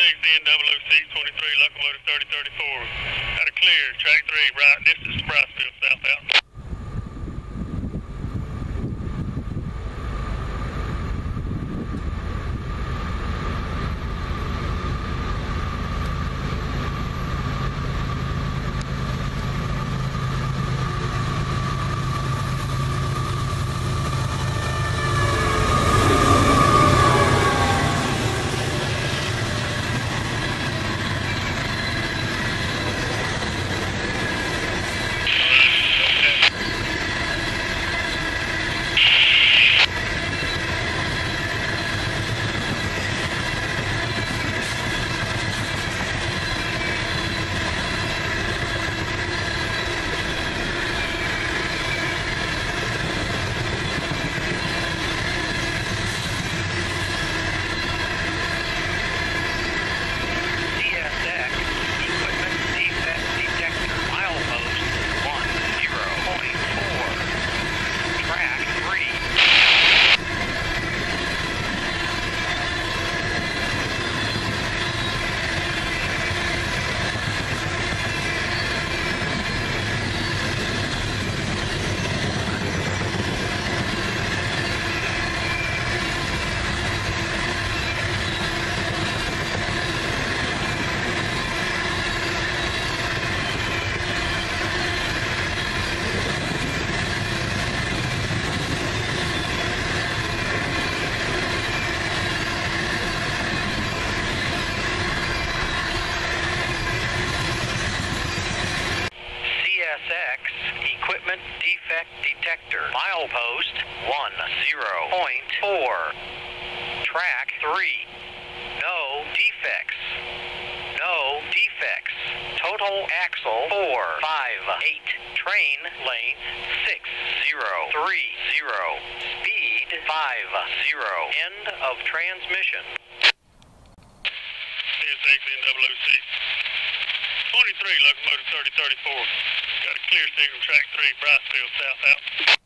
CSX N006 23, locomotive 3034. Got a clear, track 3, right distance to Briceville, south out. Equipment defect detector. Milepost 10.4. Track 3. No defects. No defects. Total axle 458. Train length 6030. Speed 50. End of transmission. CSX N006 23, locomotive 3034. Got a clear signal, track 3, Briceville, south out.